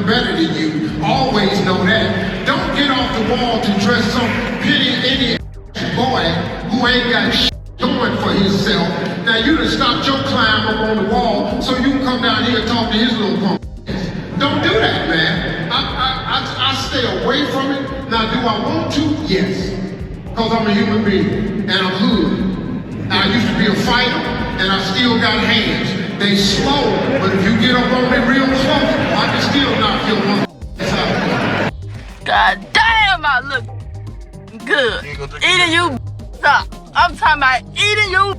doing better than you. Always know that. Don't get off the wall to dress some pity any boy who ain't got shit going for himself. Now you done stopped your climb up on the wall so you can come down here and talk to his little punk. Don't do that, man. I stay away from it. Now, do I want to? Yes. Because I'm a human being and I'm hood. Now, I used to be a fighter and I still got hands. They slow, but if you get up on me real close, I can still knock your motherfuckers out. God damn, I look good. Eating you up. I'm talking about eating you.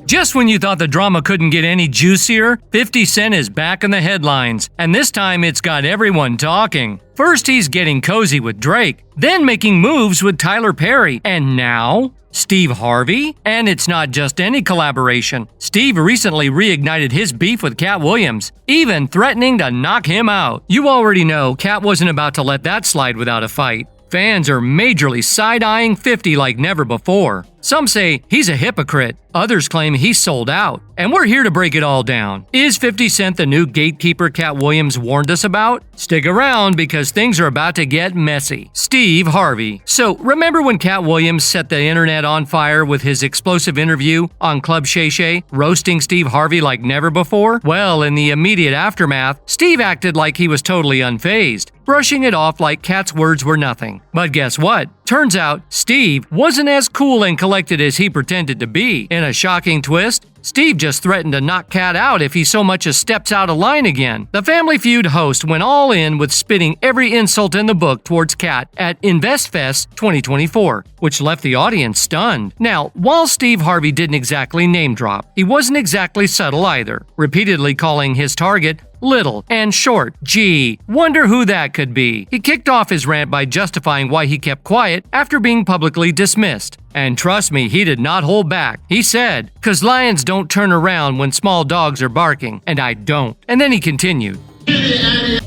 Just when you thought the drama couldn't get any juicier, 50 Cent is back in the headlines, and this time it's got everyone talking. First he's getting cozy with Drake, then making moves with Tyler Perry, and now Steve Harvey? And it's not just any collaboration. Steve recently reignited his beef with Katt Williams, even threatening to knock him out. You already know Katt wasn't about to let that slide without a fight. Fans are majorly side-eyeing 50 like never before. Some say he's a hypocrite, others claim he's sold out. And we're here to break it all down. Is 50 Cent the new gatekeeper Katt Williams warned us about? Stick around because things are about to get messy. Steve Harvey. So remember when Katt Williams set the internet on fire with his explosive interview on Club Shay Shay, roasting Steve Harvey like never before? Well, in the immediate aftermath, Steve acted like he was totally unfazed, brushing it off like Katt's words were nothing. But guess what? Turns out, Steve wasn't as cool and collected as he pretended to be. In a shocking twist, Steve just threatened to knock Katt out if he so much as steps out of line again. The Family Feud host went all in with spitting every insult in the book towards Katt at InvestFest 2024, which left the audience stunned. Now, while Steve Harvey didn't exactly name drop, he wasn't exactly subtle either, repeatedly calling his target little and short. Gee, wonder who that could be. He kicked off his rant by justifying why he kept quiet after being publicly dismissed. And trust me, he did not hold back. He said, "'Cause lions don't turn around when small dogs are barking, and I don't." And then he continued. Hater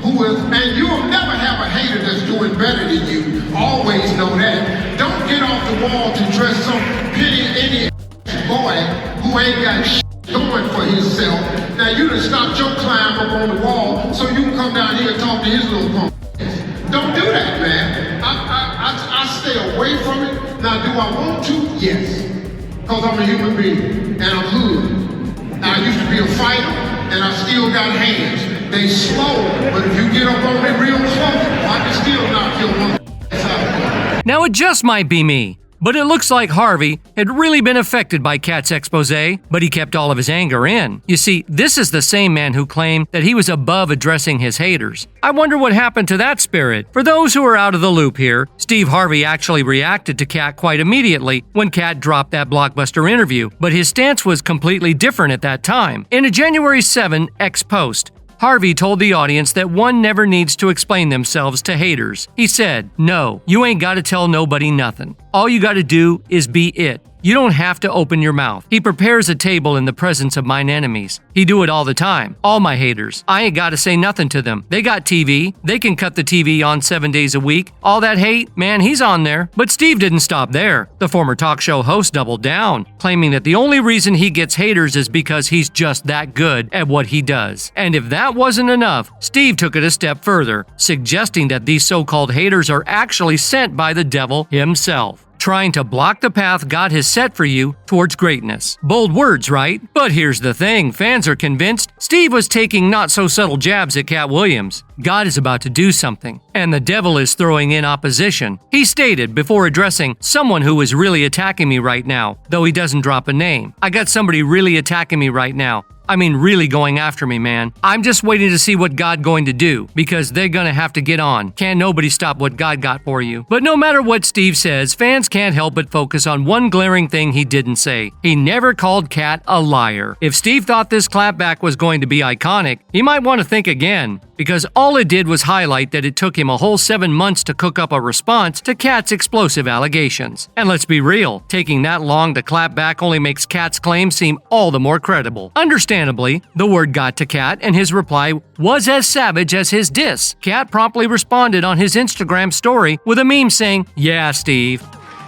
who is, and you'll never have a hater that's doing better than you. Always know that. Don't get off the wall to dress some pity any boy who ain't got shit going for himself. Now you done stopped your climb up on the wall so you can come down here and talk to his little punk. Don't do that, man. I stay away from it. Now, do I want to? Yes. Because I'm a human being and I'm hood. Now, I used to be a fighter and I still got hands. They slow, but if you get up on me real close, I can still knock your motherfuckers out. Now, it just might be me, but it looks like Harvey had really been affected by Katt's expose, but he kept all of his anger in. You see, this is the same man who claimed that he was above addressing his haters. I wonder what happened to that spirit. For those who are out of the loop here, Steve Harvey actually reacted to Katt quite immediately when Katt dropped that blockbuster interview, but his stance was completely different at that time. In a January 7 X post, Harvey told the audience that one never needs to explain themselves to haters. He said, "No, you ain't gotta tell nobody nothing. All you gotta do is be it. You don't have to open your mouth. He prepares a table in the presence of mine enemies. He do it all the time. All my haters. I ain't gotta say nothing to them. They got TV. They can cut the TV on 7 days a week. All that hate, man, he's on there." But Steve didn't stop there. The former talk show host doubled down, claiming that the only reason he gets haters is because he's just that good at what he does. And if that wasn't enough, Steve took it a step further, suggesting that these so-called haters are actually sent by the devil himself, trying to block the path God has set for you towards greatness. Bold words, right? But here's the thing, fans are convinced Steve was taking not-so-subtle jabs at Katt Williams. God is about to do something, and the devil is throwing in opposition. He stated before addressing someone who is really attacking me right now, though he doesn't drop a name. "I got somebody really attacking me right now. I mean, really going after me, man. I'm just waiting to see what God going to do, because they're gonna have to get on. Can't nobody stop what God got for you." But no matter what Steve says, fans can't help but focus on one glaring thing he didn't say. He never called Katt a liar. If Steve thought this clapback was going to be iconic, he might want to think again, because all it did was highlight that it took him a whole 7 months to cook up a response to Katt's explosive allegations. And let's be real, taking that long to clap back only makes Katt's claims seem all the more credible. Understandably, the word got to Katt, and his reply was as savage as his diss. Katt promptly responded on his Instagram story with a meme saying, "Yeah, Steve.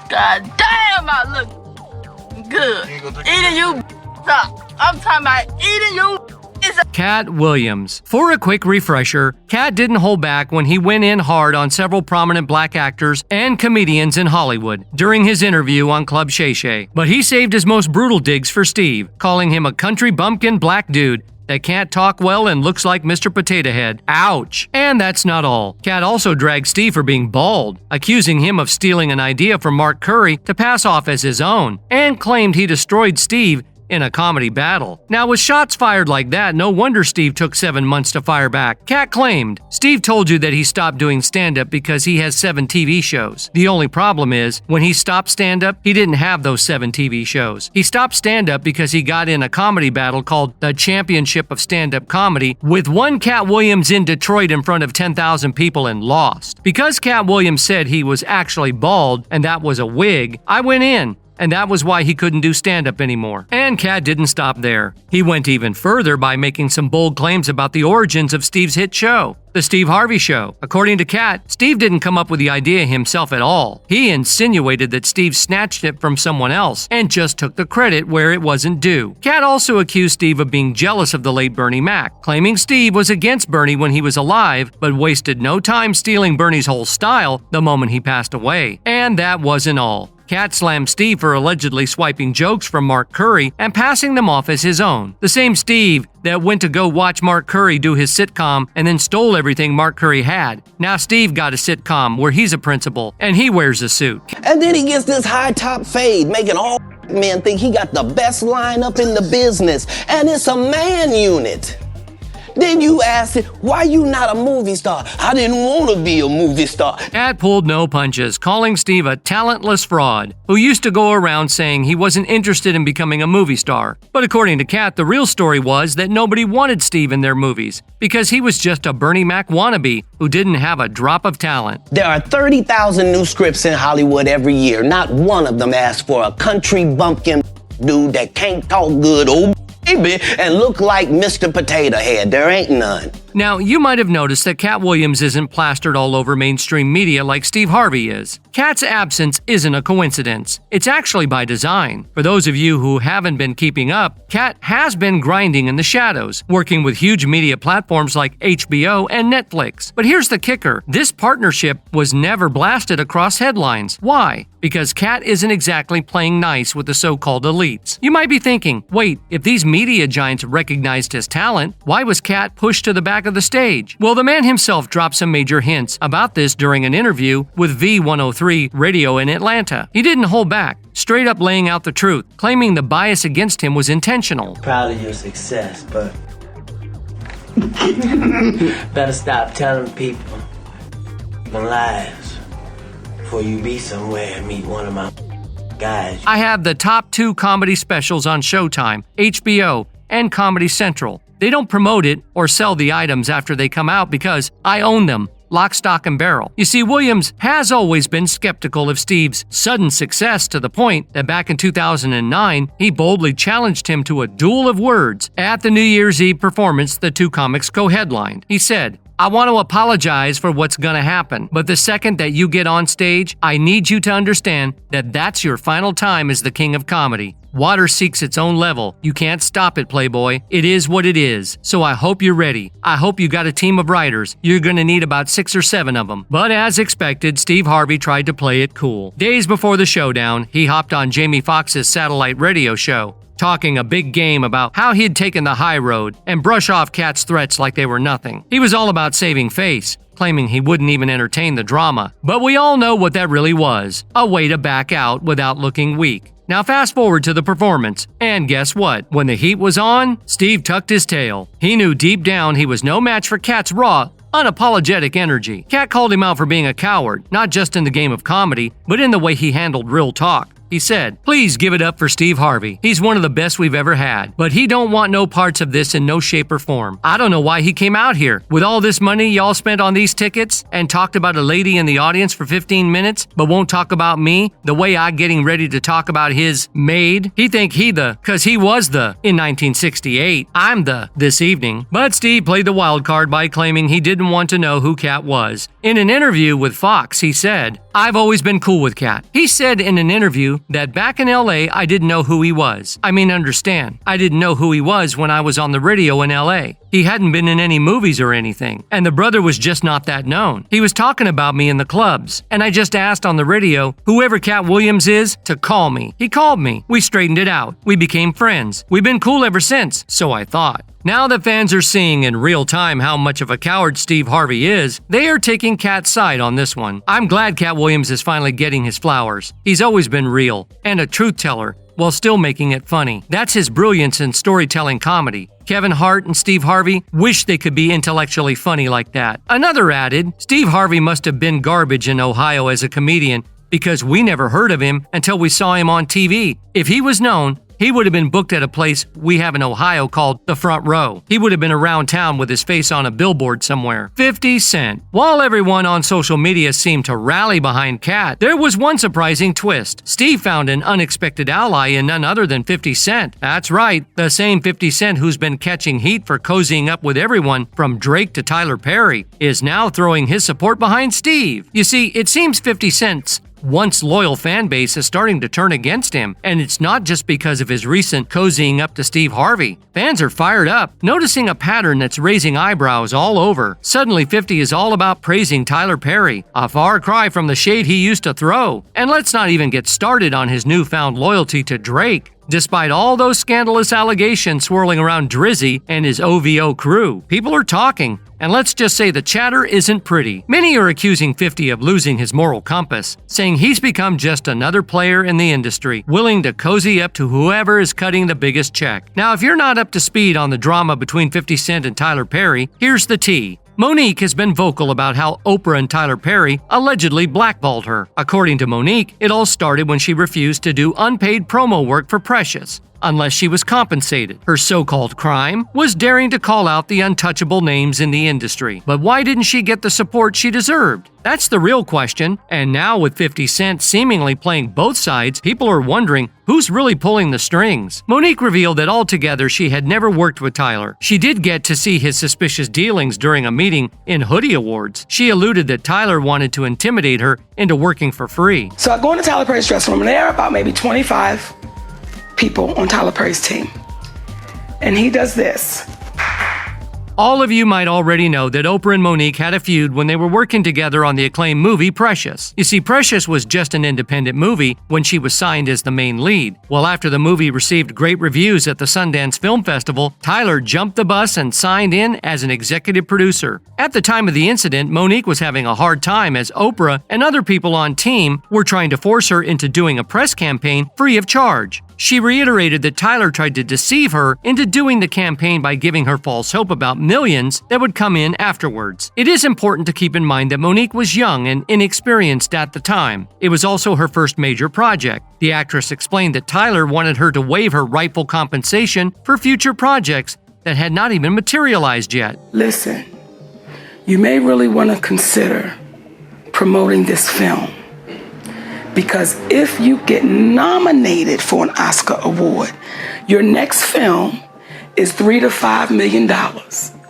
God damn, I look good. Eating you up. I'm talking about eating you is a Katt Williams. For a quick refresher, Katt didn't hold back when he went in hard on several prominent black actors and comedians in Hollywood during his interview on Club Shay Shay. But he saved his most brutal digs for Steve, calling him a country bumpkin black dude that can't talk well and looks like Mr. Potato Head. Ouch! And that's not all. Katt also dragged Steve for being bald, accusing him of stealing an idea from Mark Curry to pass off as his own, and claimed he destroyed Steve in a comedy battle. Now, with shots fired like that, no wonder Steve took 7 months to fire back. Katt claimed, Steve told you that he stopped doing stand-up because he has 7 TV shows. The only problem is, when he stopped stand-up, he didn't have those 7 TV shows. He stopped stand-up because he got in a comedy battle called the Championship of Stand-Up Comedy with one Katt Williams in Detroit in front of 10,000 people and lost. Because Katt Williams said he was actually bald and that was a wig, I went in. And that was why he couldn't do stand-up anymore. And Katt didn't stop there. He went even further by making some bold claims about the origins of Steve's hit show, The Steve Harvey Show. According to Katt, Steve didn't come up with the idea himself at all. He insinuated that Steve snatched it from someone else and just took the credit where it wasn't due. Katt also accused Steve of being jealous of the late Bernie Mac, claiming Steve was against Bernie when he was alive, but wasted no time stealing Bernie's whole style the moment he passed away. And that wasn't all. Katt slammed Steve for allegedly swiping jokes from Mark Curry and passing them off as his own. The same Steve that went to go watch Mark Curry do his sitcom and then stole everything Mark Curry had. Now Steve got a sitcom where he's a principal and he wears a suit. And then he gets this high top fade, making all men think he got the best lineup in the business. And it's a man unit. Then you ask it, why you not a movie star? I didn't want to be a movie star. Katt pulled no punches, calling Steve a talentless fraud who used to go around saying he wasn't interested in becoming a movie star. But according to Katt, the real story was that nobody wanted Steve in their movies because he was just a Bernie Mac wannabe who didn't have a drop of talent. There are 30,000 new scripts in Hollywood every year. Not one of them asks for a country bumpkin dude that can't talk good, baby, and look like Mr. Potato Head. There ain't none. Now, you might have noticed that Katt Williams isn't plastered all over mainstream media like Steve Harvey is. Katt's absence isn't a coincidence. It's actually by design. For those of you who haven't been keeping up, Katt has been grinding in the shadows, working with huge media platforms like HBO and Netflix. But here's the kicker. This partnership was never blasted across headlines. Why? Because Katt isn't exactly playing nice with the so-called elites. You might be thinking, wait, if these media giants recognized his talent, why was Katt pushed to the back of the stage? Well, the man himself dropped some major hints about this during an interview with V103 Radio in Atlanta. He didn't hold back, straight up laying out the truth, claiming the bias against him was intentional. Proud of your success, but better stop telling people them lies before you be somewhere and meet one of my guys. I have the top 2 comedy specials on Showtime, HBO, and Comedy Central. They don't promote it or sell the items after they come out because I own them, lock, stock, and barrel. You see, Williams has always been skeptical of Steve's sudden success to the point that back in 2009, he boldly challenged him to a duel of words at the New Year's Eve performance the 2 comics co-headlined. He said, I want to apologize for what's gonna happen, but the second that you get on stage, I need you to understand that that's your final time as the king of comedy. Water seeks its own level. You can't stop it, Playboy. It is what it is. So I hope you're ready. I hope you got a team of writers. You're gonna need about 6 or 7 of them. But as expected, Steve Harvey tried to play it cool. Days before the showdown, he hopped on Jamie Foxx's satellite radio show, talking a big game about how he'd taken the high road and brush off Katt's threats like they were nothing. He was all about saving face, claiming he wouldn't even entertain the drama. But we all know what that really was, a way to back out without looking weak. Now fast forward to the performance, and guess what? When the heat was on, Steve tucked his tail. He knew deep down he was no match for Katt's raw, unapologetic energy. Katt called him out for being a coward, not just in the game of comedy, but in the way he handled real talk. He said, please give it up for Steve Harvey. He's one of the best we've ever had, but he don't want no parts of this in no shape or form. I don't know why he came out here. With all this money y'all spent on these tickets and talked about a lady in the audience for 15 minutes, but won't talk about me the way I getting ready to talk about his maid. He think he the, cause he was the in 1968. I'm the this evening. But Steve played the wild card by claiming he didn't want to know who Katt was. In an interview with Fox, he said, I've always been cool with Katt. He said in an interview you that back in LA, I didn't know who he was. I mean, understand, I didn't know who he was when I was on the radio in LA. He hadn't been in any movies or anything, and the brother was just not that known. He was talking about me in the clubs, and I just asked on the radio, whoever Katt Williams is, to call me. He called me. We straightened it out. We became friends. We've been cool ever since, so I thought. Now that fans are seeing in real time how much of a coward Steve Harvey is, they are taking Katt's side on this one. I'm glad Katt Williams is finally getting his flowers. He's always been real, and a truth teller, while still making it funny. That's his brilliance in storytelling comedy. Kevin Hart and Steve Harvey wish they could be intellectually funny like that. Another added, Steve Harvey must have been garbage in Ohio as a comedian because we never heard of him until we saw him on TV. If he was known, he would have been booked at a place we have in Ohio called The Front Row. He would have been around town with his face on a billboard somewhere. 50 Cent. While everyone on social media seemed to rally behind Katt, there was one surprising twist. Steve found an unexpected ally in none other than 50 Cent. That's right, the same 50 Cent who's been catching heat for cozying up with everyone from Drake to Tyler Perry is now throwing his support behind Steve. You see, it seems 50 Cent's once loyal fan base is starting to turn against him, and it's not just because of his recent cozying up to Steve Harvey. Fans are fired up, noticing a pattern that's raising eyebrows all over. Suddenly 50 is all about praising Tyler Perry, a far cry from the shade he used to throw. And let's not even get started on his newfound loyalty to Drake. Despite all those scandalous allegations swirling around Drizzy and his OVO crew, people are talking, and let's just say the chatter isn't pretty. Many are accusing 50 of losing his moral compass, saying he's become just another player in the industry, willing to cozy up to whoever is cutting the biggest check. Now, if you're not up to speed on the drama between 50 Cent and Tyler Perry, here's the tea. Monique has been vocal about how Oprah and Tyler Perry allegedly blackballed her. According to Monique, it all started when she refused to do unpaid promo work for Precious, unless she was compensated. Her so-called crime was daring to call out the untouchable names in the industry. But why didn't she get the support she deserved? That's the real question. And now with 50 Cent seemingly playing both sides, people are wondering who's really pulling the strings. Monique revealed that altogether she had never worked with Tyler. She did get to see his suspicious dealings during a meeting in Hoodie Awards. She alluded that Tyler wanted to intimidate her into working for free. So I go into Tyler Perry's dressing room, and there are about maybe 25 people on Tyler Perry's team. And he does this. All of you might already know that Oprah and Monique had a feud when they were working together on the acclaimed movie Precious. You see, Precious was just an independent movie when she was signed as the main lead. Well, after the movie received great reviews at the Sundance Film Festival, Tyler jumped the bus and signed in as an executive producer. At the time of the incident, Monique was having a hard time as Oprah and other people on team were trying to force her into doing a press campaign free of charge. She reiterated that Tyler tried to deceive her into doing the campaign by giving her false hope about millions that would come in afterwards. It is important to keep in mind that Monique was young and inexperienced at the time. It was also her first major project. The actress explained that Tyler wanted her to waive her rightful compensation for future projects that had not even materialized yet. Listen, you may really want to consider promoting this film. Because if you get nominated for an Oscar award, your next film is $3 to $5 million.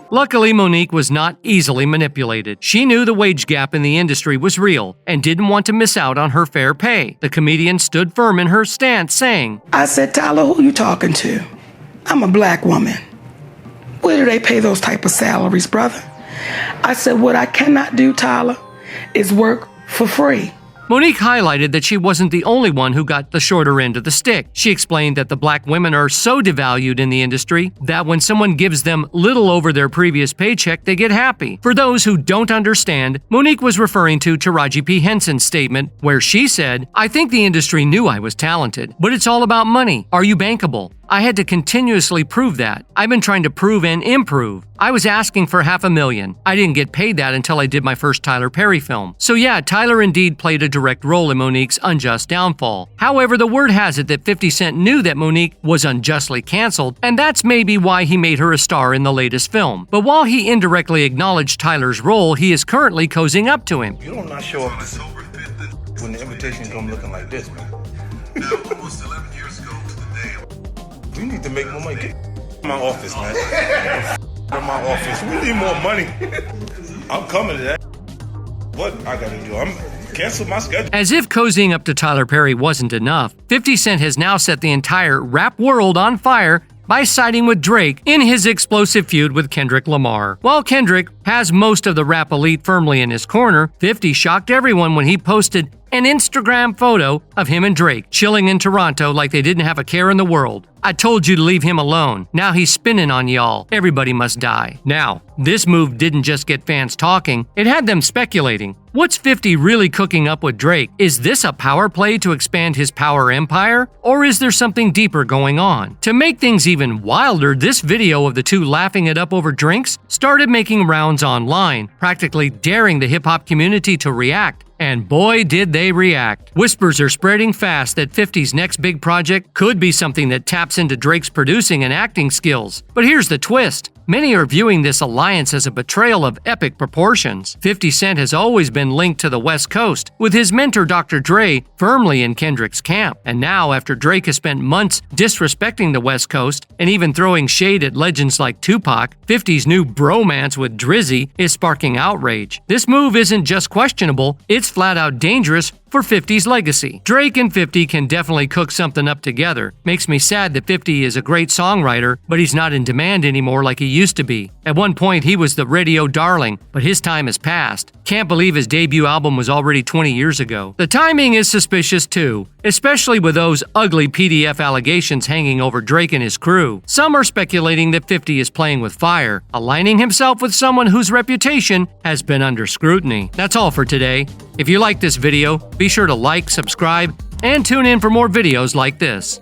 Luckily, Monique was not easily manipulated. She knew the wage gap in the industry was real and didn't want to miss out on her fair pay. The comedian stood firm in her stance, saying, I said, Tyler, who you talking to? I'm a black woman. Where do they pay those type of salaries, brother? I said, what I cannot do, Tyler, is work for free. Monique highlighted that she wasn't the only one who got the shorter end of the stick. She explained that the black women are so devalued in the industry that when someone gives them little over their previous paycheck, they get happy. For those who don't understand, Monique was referring to Taraji P. Henson's statement where she said, I think the industry knew I was talented, but it's all about money. Are you bankable? I had to continuously prove that. I've been trying to prove and improve. I was asking for $500,000. I didn't get paid that until I did my first Tyler Perry film. So yeah, Tyler indeed played a direct role in Monique's unjust downfall. However, the word has it that 50 Cent knew that Monique was unjustly canceled, and that's maybe why he made her a star in the latest film. But while he indirectly acknowledged Tyler's role, he is currently cozying up to him. You don't not show up when the invitation come looking like this, man. Now, almost 11 years ago to the day. You need to make more money. Get my office, man. My office. We need more money. I'm coming to that. what I gotta do. I'm cancel my schedule. As if cozying up to Tyler Perry wasn't enough, 50 Cent has now set the entire rap world on fire by siding with Drake in his explosive feud with Kendrick Lamar. While Kendrick has most of the rap elite firmly in his corner, 50 shocked everyone when he posted an Instagram photo of him and Drake chilling in Toronto like they didn't have a care in the world. I told you to leave him alone. Now he's spinning on y'all. Everybody must die. Now, this move didn't just get fans talking, it had them speculating. What's 50 really cooking up with Drake? Is this a power play to expand his power empire? Or is there something deeper going on? To make things even wilder, this video of the two laughing it up over drinks started making rounds online, practically daring the hip-hop community to react. And boy, did they react. Whispers are spreading fast that 50's next big project could be something that taps into Drake's producing and acting skills. But here's the twist. Many are viewing this alliance as a betrayal of epic proportions. 50 Cent has always been linked to the West Coast, with his mentor Dr. Dre firmly in Kendrick's camp. And now, after Drake has spent months disrespecting the West Coast and even throwing shade at legends like Tupac, 50's new bromance with Drizzy is sparking outrage. This move isn't just questionable, it's flat out dangerous for 50's legacy. Drake and 50 can definitely cook something up together. Makes me sad that 50 is a great songwriter, but he's not in demand anymore like he used to be. At one point, he was the radio darling, but his time has passed. Can't believe his debut album was already 20 years ago. The timing is suspicious too, especially with those ugly PDF allegations hanging over Drake and his crew. Some are speculating that 50 is playing with fire, aligning himself with someone whose reputation has been under scrutiny. That's all for today. If you like this video, be sure to like, subscribe, and tune in for more videos like this.